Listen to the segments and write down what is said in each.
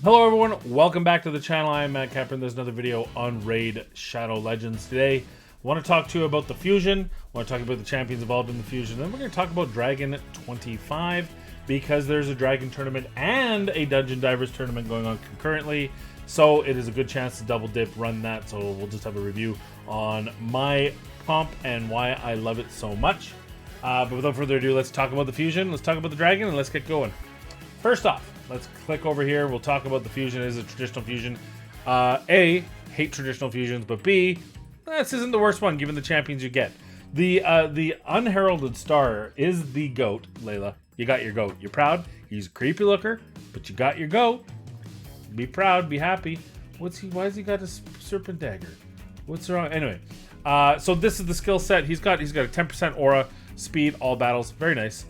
Hello everyone, welcome back to the channel. I'm Matt Capper and there's another video on Raid Shadow Legends. Today, I want to talk to you about the Fusion, I want to talk about the champions involved in the Fusion, then we're going to talk about Dragon 25 because there's a Dragon tournament and a Dungeon Divers tournament going on concurrently. So it is a good chance to double dip, run that, so we'll just have a review on my comp and why I love it so much. But without further ado, let's talk about the Fusion, let's talk about the Dragon, and let's get going. First off, let's click over here. We'll talk about the Fusion as a traditional Fusion. A, hate traditional Fusions, but B, this isn't the worst one given the champions you get. The Unheralded Star is the GOAT, Layla. You got your GOAT. You're proud. He's a creepy looker, but you got your GOAT. Be proud, be happy. Why has he got a serpent dagger? What's wrong? Anyway, so this is the skill set. He's got a 10% aura, speed, all battles. Very nice.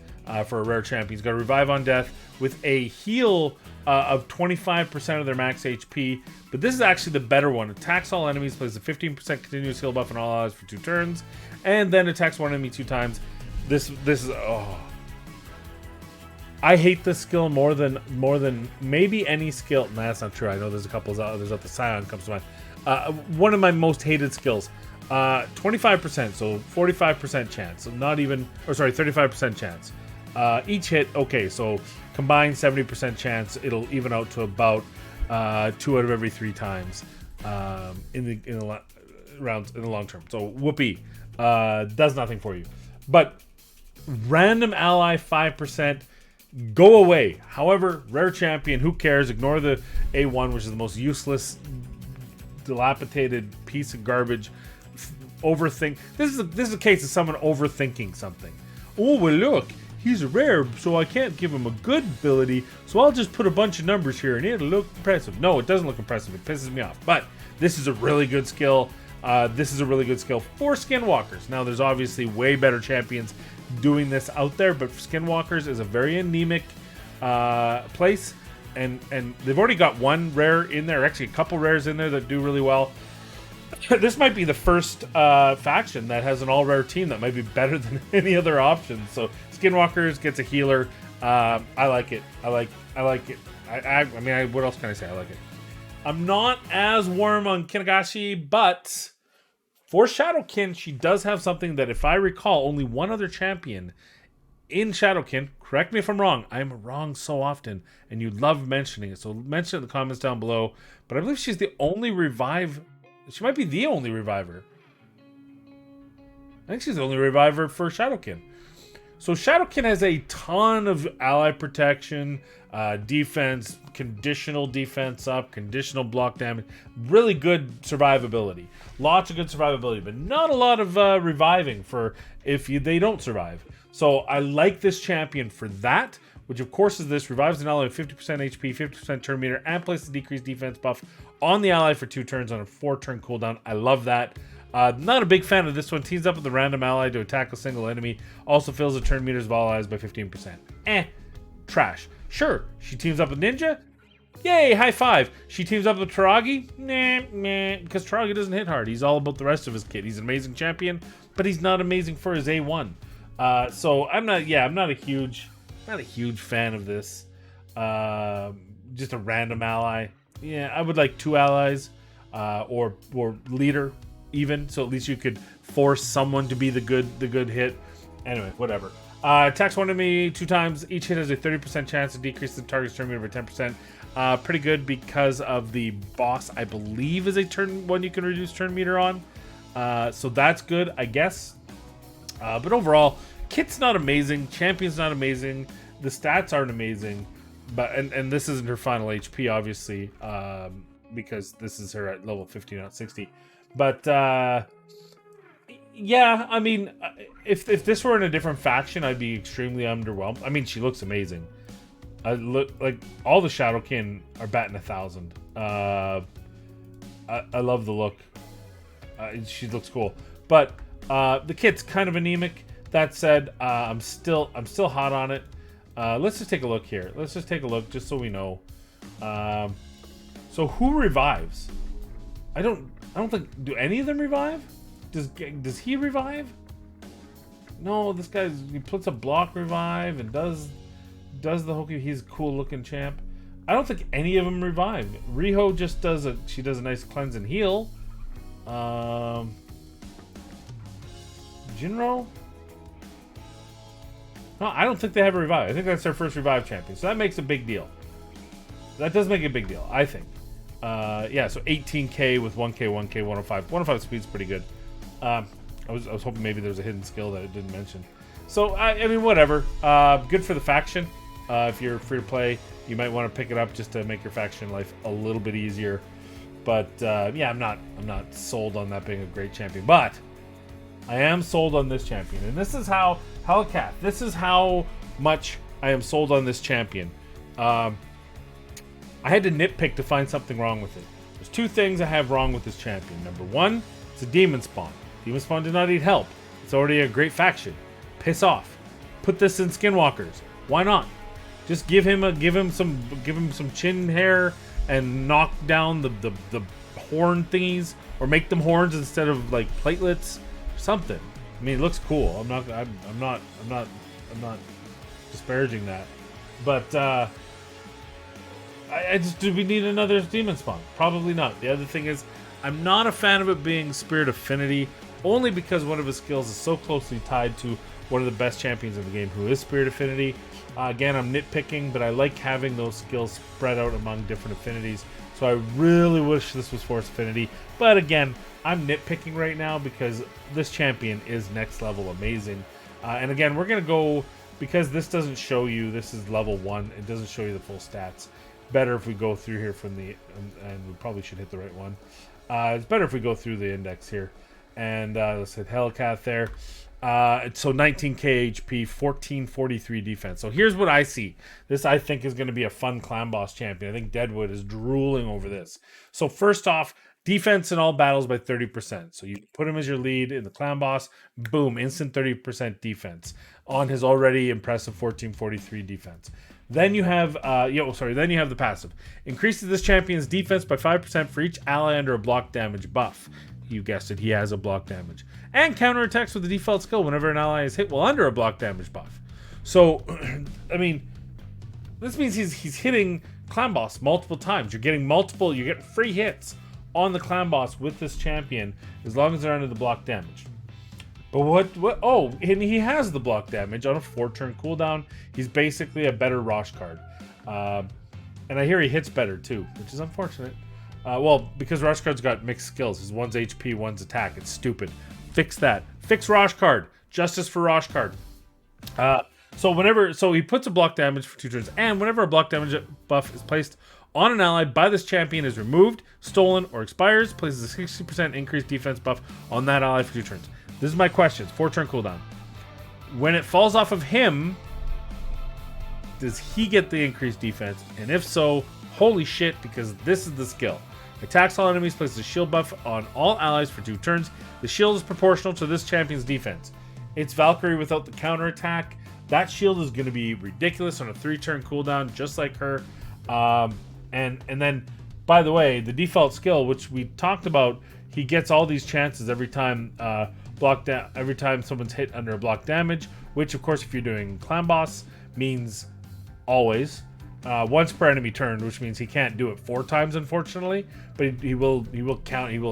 For a rare champion. He's got a revive on death with a heal of 25% of their max HP, but this is actually the better one. Attacks all enemies, plays a 15% continuous heal buff on all allies for 2 turns, and then attacks one enemy 2 times. This is I hate this skill more than maybe any skill. Nah, that's not true. I know there's a couple others out. The Scion comes to mind. One of my most hated skills. 25%, so 45% chance. So not even, or sorry, 35% chance. Each hit, okay, so combined 70% chance, it'll even out to about 2 out of every 3 times in the rounds in the long term. So whoopee, does nothing for you. But random ally 5%, go away. However, rare champion, who cares? Ignore the A1, which is the most useless, dilapidated piece of garbage. Overthink. This is a case of someone overthinking something. Oh well, look. He's a rare, so I can't give him a good ability, so I'll just put a bunch of numbers here and it'll look impressive. No, it doesn't look impressive. It pisses me off. But this is a really good skill. This is a really good skill for Skinwalkers. Now, there's obviously way better champions doing this out there, but Skinwalkers is a very anemic place, and they've already got one rare in there, actually a couple rares in there that do really well. This might be the first faction that has an all-rare team that might be better than any other option. So Skinwalkers gets a healer. I like it. I like it. I mean, what else can I say? I like it. I'm not as warm on Kinagashi, but for Shadowkin, she does have something that, if I recall, only one other champion in Shadowkin. Correct me if I'm wrong. I'm wrong so often, and you love mentioning it. So mention it in the comments down below. But I believe she's the only revive. She might be the only reviver. I think she's the only reviver for Shadowkin. So Shadowkin has a ton of ally protection, defense, conditional defense up, conditional block damage, really good survivability. Lots of good survivability, but not a lot of reviving for if they don't survive. So I like this champion for that, which of course is this. Revives an ally with 50% HP, 50% turn meter, and places a decreased defense buff on the ally for 2 turns on a 4-turn cooldown. I love that. Not a big fan of this one. Teams up with a random ally to attack a single enemy. Also fills the turn meters of all allies by 15%. Trash. Sure, she teams up with Ninja. Yay, high five. She teams up with Taragi. Nah, because Taragi doesn't hit hard. He's all about the rest of his kit. He's an amazing champion, but he's not amazing for his A1. So I'm not a huge fan of this. Just a random ally. Yeah, I would like 2 allies, or leader even, so at least you could force someone to be the good hit. Anyway, whatever. Attacks one enemy 2 times. Each hit has a 30% chance to decrease the target's turn meter by 10%. Pretty good because of the boss, I believe, is a turn one you can reduce turn meter on. So that's good, I guess. But overall, kit's not amazing. Champion's not amazing. The stats aren't amazing. But and this isn't her final HP, obviously, because this is her at level 50, not 60. But yeah, I mean, if this were in a different faction, I'd be extremely underwhelmed. I mean, she looks amazing. I look like all the Shadowkin are batting 1,000. I love the look. She looks cool, but the kit's kind of anemic. That said, I'm still hot on it. Let's just take a look here. Let's just take a look just so we know. So who revives? I don't think, do any of them revive? Does he revive? No, this he puts a block revive and does the hokey. He's a cool looking champ. I don't think any of them revive. Riho just does she does a nice cleanse and heal. Jinro? No, I don't think they have a revive. I think that's their first revive champion. So that makes a big deal. That does make a big deal, I think. Yeah, so 18k with 1k, 1k, 105. 105 speed's pretty good. I was hoping maybe there's a hidden skill that it didn't mention. So, I mean, whatever. Good for the faction. If you're free to play, you might want to pick it up just to make your faction life a little bit easier. But, yeah, I'm not sold on that being a great champion. But I am sold on this champion. And this is how, Helicath, this is how much I am sold on this champion. I had to nitpick to find something wrong with it. There's two things I have wrong with this champion. Number one, it's a demon spawn. Demon spawn did not need help. It's already a great faction. Piss off. Put this in Skinwalkers. Why not? Just give him some chin hair and knock down the horn thingies, or make them horns instead of like platelets. Something. I mean, it looks cool. I'm not disparaging that, but. Do we need another demon spawn? Probably not. The other thing is, I'm not a fan of it being Spirit Affinity, only because one of his skills is so closely tied to one of the best champions in the game, who is Spirit Affinity. Again, I'm nitpicking, but I like having those skills spread out among different affinities. So I really wish this was Force Affinity. But again, I'm nitpicking right now because this champion is next level amazing. And again, we're going to go, because this doesn't show you, this is level 1, it doesn't show you the full stats. Better if we go through here from the, and we probably should hit the right one. It's better if we go through the index here. And let's hit Helicath there. So 19k HP, 1443 defense. So here's what I see. This, I think, is going to be a fun clan boss champion. I think Deadwood is drooling over this. So first off, defense in all battles by 30%. So you put him as your lead in the clan boss, boom, instant 30% defense on his already impressive 1443 defense. Then you have, then you have the passive. Increases this champion's defense by 5% for each ally under a block damage buff. You guessed it, he has a block damage. And counterattacks with the default skill whenever an ally is hit while under a block damage buff. So, I mean, this means he's hitting clan boss multiple times. You're getting free hits on the clan boss with this champion as long as they're under the block damage. But and he has the block damage on a 4-turn cooldown. He's basically a better Rosh card. And I hear he hits better too, which is unfortunate. Well, because Rosh card's got mixed skills. His one's HP, one's attack. It's stupid. Fix that. Fix Rosh card. Justice for Rosh card. So he puts a block damage for 2 turns, and whenever a block damage buff is placed on an ally by this champion is removed, stolen, or expires, places a 60% increased defense buff on that ally for 2 turns. This is my question. 4-turn cooldown. When it falls off of him, does he get the increased defense? And if so, holy shit, because this is the skill. Attacks all enemies, places a shield buff on all allies for 2 turns. The shield is proportional to this champion's defense. It's Valkyrie without the counterattack. That shield is going to be ridiculous on a 3-turn cooldown, just like her. And then, by the way, the default skill, which we talked about, he gets all these chances every time every time someone's hit under a block damage, which of course if you're doing clan boss means always once per enemy turn, which means he can't do it 4 times unfortunately, but he will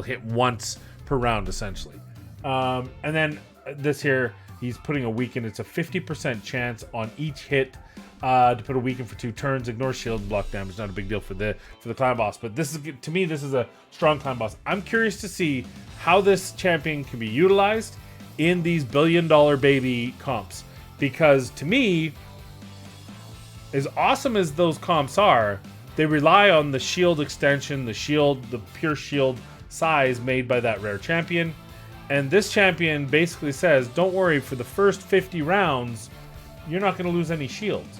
hit once per round essentially. And then this here, he's putting a weaken. It's a 50% chance on each hit to put a weaken for 2 turns. Ignore shield and block damage. Not a big deal for the clan boss, but this is, to me, this is a strong clan boss. I'm curious to see how this champion can be utilized in these billion-dollar baby comps, because to me, as awesome as those comps are, they rely on the shield extension, the pure shield size made by that rare champion. And this champion basically says, don't worry, for the first 50 rounds, you're not going to lose any shields.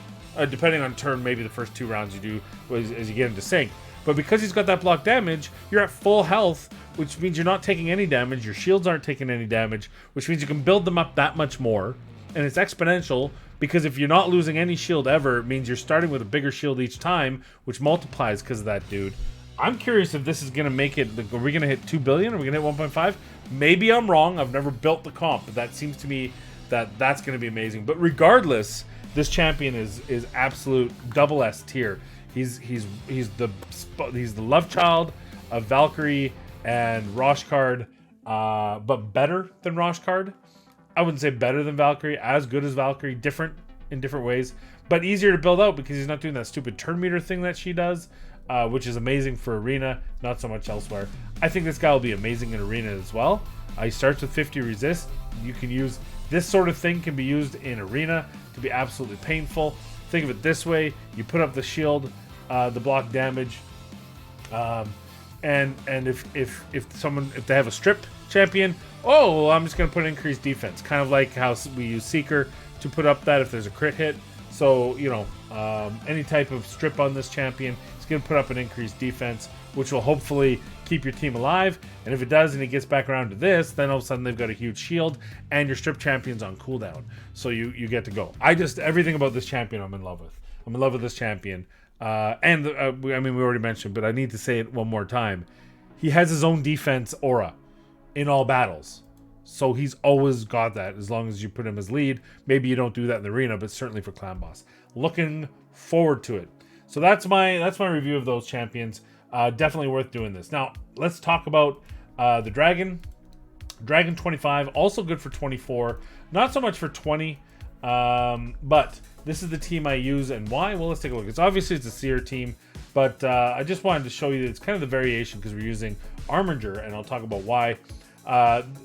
Depending on turn, maybe the first 2 rounds you do as you get into sync. But because he's got that block damage, you're at full health, which means you're not taking any damage. Your shields aren't taking any damage, which means you can build them up that much more. And it's exponential, because if you're not losing any shield ever, it means you're starting with a bigger shield each time, which multiplies because of that dude. I'm curious if this is going to make it, are we going to hit 2 billion? Are we going to hit 1.5? Maybe I'm wrong. I've never built the comp, but that seems to me that's going to be amazing. But regardless, this champion is absolute double S tier. He's the love child of Valkyrie and Roshkard, but better than Roshkard. I wouldn't say better than Valkyrie, as good as Valkyrie, different in different ways, but easier to build out because he's not doing that stupid turn meter thing that she does, which is amazing for Arena, not so much elsewhere. I think this guy will be amazing in Arena as well. He starts with 50 resist. You can use this sort of thing, can be used in Arena to be absolutely painful. Think of it this way: you put up the shield, the block damage, and if they have a strip champion, oh, well, I'm just gonna put increased defense, kind of like how we use Seeker to put up that if there's a crit hit. So any type of strip on this champion is gonna put up an increased defense, which will hopefully keep your team alive. And if it does and it gets back around to this, then all of a sudden they've got a huge shield and your strip champion's on cooldown, so you get to go. Everything about this champion I'm in love with. I'm in love with this champion. We already mentioned, but I need to say it one more time. He has his own defense aura in all battles. So he's always got that as long as you put him as lead. Maybe you don't do that in the arena, but certainly for Clan Boss. Looking forward to it. So that's my review of those champions. Definitely worth doing this. Now, let's talk about the Dragon. Dragon 25, also good for 24. Not so much for 20, but this is the team I use, and why? Well, let's take a look. It's a Seer team, but I just wanted to show you that it's kind of the variation because we're using Armiger, and I'll talk about why.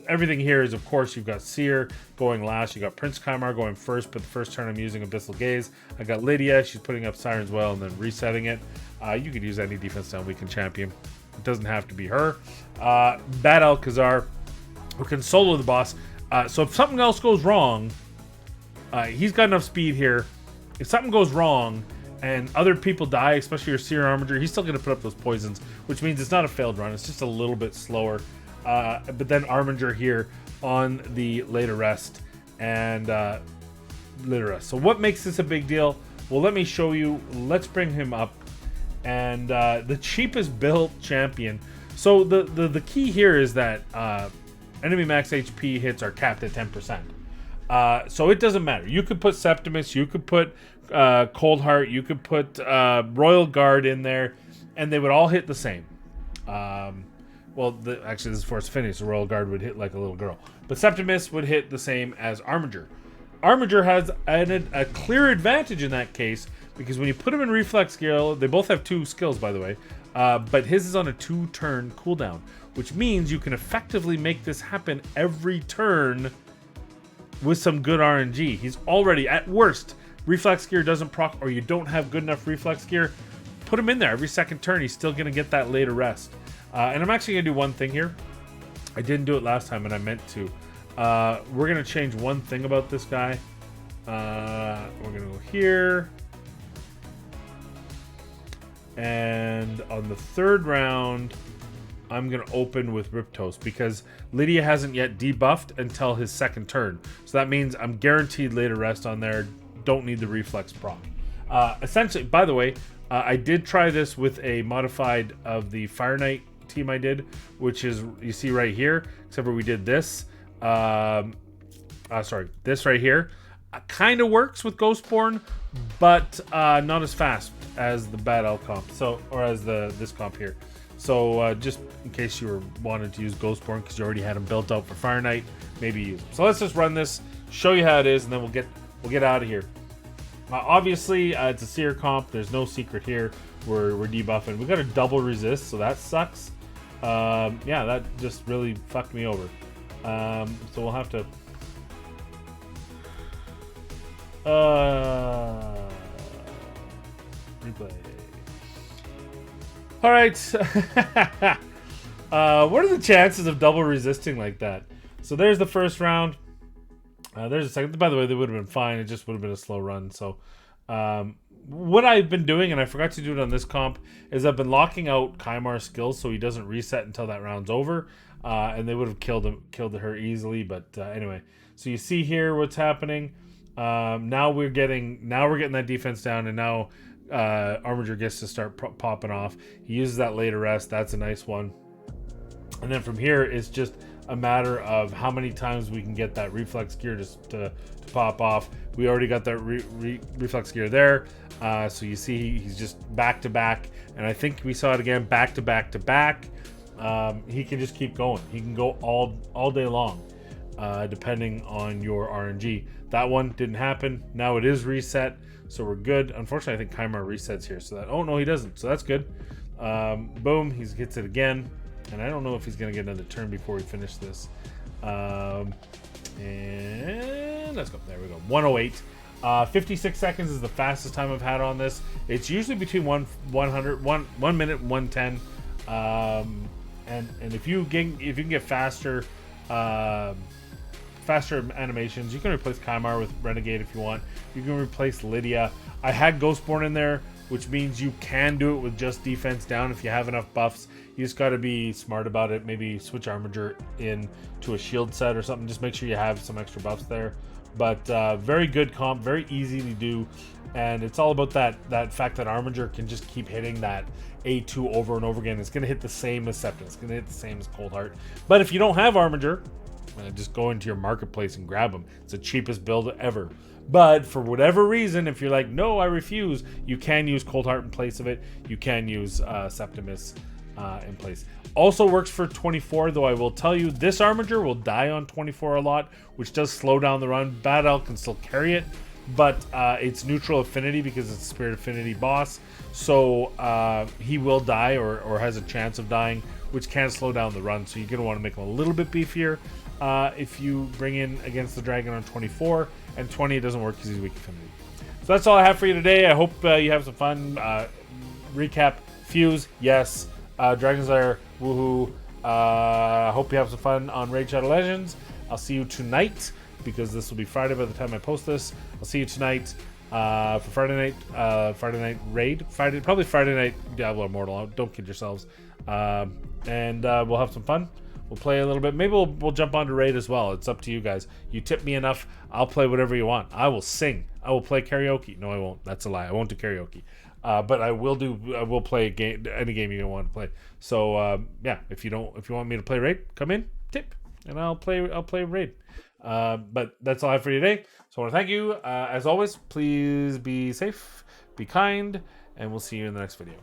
Everything here is, of course, you've got Seer going last. You got Prince Kymar going first, but the first turn I'm using Abyssal Gaze. I got Lydia. She's putting up Siren's Well and then resetting it. You could use any defense down weakened champion. It doesn't have to be her. Bad Alcazar, who can solo the boss. So if something else goes wrong, he's got enough speed here. If something goes wrong and other people die, especially your Seer Armiger, he's still going to put up those poisons, which means it's not a failed run. It's just a little bit slower. But then Armiger here on the later rest and later rest. So what makes this a big deal? Well, let me show you. Let's bring him up. And the cheapest built champion. So the key here is that enemy max HP hits are capped at 10%. So it doesn't matter. You could put Septimus, you could put Cold Heart, you could put Royal Guard in there, and they would all hit the same. Actually, this is Force Finish. The Royal Guard would hit like a little girl. But Septimus would hit the same as Armiger. Armiger has a clear advantage in that case, because when you put him in Reflex Gear, they both have 2 skills, by the way, but his is on a 2-turn cooldown, which means you can effectively make this happen every turn with some good RNG. He's already, at worst, Reflex Gear doesn't proc, or you don't have good enough Reflex Gear, put him in there every second turn. He's still going to get that later rest. And I'm actually going to do one thing here. I didn't do it last time, and I meant to. We're going to change one thing about this guy. We're going to go here. And on the third round, I'm going to open with Riptos because Lydia hasn't yet debuffed until his second turn. So that means I'm guaranteed later rest on there. Don't need the reflex proc. Essentially, by the way, I did try this with a modified of the Fire Knight team I did, which is, you see right here, except for we did this. This right here. Kind of works with Ghostborn, but not as fast as the Bad L comp, or as this comp here. So just in case you were wanted to use Ghostborn because you already had him built out for Fire Knight, maybe use him. So let's just run this, show you how it is, and then we'll get out of here. Obviously, it's a Seer comp. There's no secret here. We're debuffing. We got a double resist, so that sucks. Yeah, that just really fucked me over. So we'll have to. Replay. All right. What are the chances of double resisting like that? So there's the first round. There's a second. By the way, they would have been fine. It just would have been a slow run. So what I've been doing, and I forgot to do it on this comp, is I've been locking out Kymar's skills so he doesn't reset until that round's over. And they would have killed her easily. But anyway, so you see here what's happening. Now we're getting that defense down, and now Armiger gets to start popping off. He uses that later rest. That's a nice one. And then from here, it's just a matter of how many times we can get that reflex gear to pop off. We already got that reflex gear there. So you see he's just back to back. And I think we saw it again, back to back to back. He can just keep going. He can go all day long, depending on your RNG. That one didn't happen. Now it is reset, so we're good. Unfortunately, I think Kymar resets here. So that, oh no, he doesn't. So that's good. Boom, he hits it again. And I don't know if he's going to get another turn before we finish this. And let's go. There we go. 108. 56 seconds is the fastest time I've had on this. It's usually between 1 minute and 110. And if you can get faster animations, you can replace Kymar with Renegade if you want. You can replace Lydia. I had Ghostborn in there, which means you can do it with just defense down if you have enough buffs. You just got to be smart about it. Maybe switch Armiger in to a shield set or something. Just make sure you have some extra buffs there. But very good comp, very easy to do. And it's all about that fact that Armiger can just keep hitting that A2 over and over again. It's going to hit the same as Septim. It's going to hit the same as Cold Heart. But if you don't have Armiger, just go into your marketplace and grab them. It's the cheapest build ever. But for whatever reason, if you're like, no, I refuse, you can use Cold Heart in place of it. You can use Septimus in place. Also works for 24, though I will tell you, this Armiger will die on 24 a lot, which does slow down the run. Bad Elk can still carry it, but it's neutral affinity because it's a Spirit Affinity boss. So he will die or has a chance of dying, which can slow down the run. So you're going to want to make him a little bit beefier if you bring in against the dragon on 24. And 20 it doesn't work because he's weak affinity. So that's all I have for you today. I hope you have some fun. Recap: Fuse, yes. Dragon's Lair, woohoo. Hope you have some fun on Raid Shadow Legends. I'll see you tonight, because this will be Friday by the time I post this. I'll see you tonight for Friday night Raid. Probably Friday night Diablo Immortal. Don't kid yourselves. And we'll have some fun. We'll play a little bit. Maybe we'll jump onto Raid as well. It's up to you guys. You tip me enough, I'll play whatever you want. I will sing. I will play karaoke. No, I won't. That's a lie. I won't do karaoke. But I will play a game, any game you want to play. So yeah, if you want me to play Raid, come in, tip, and I'll play Raid. But that's all I have for you today. So I want to thank you. As always, please be safe, be kind, and we'll see you in the next video.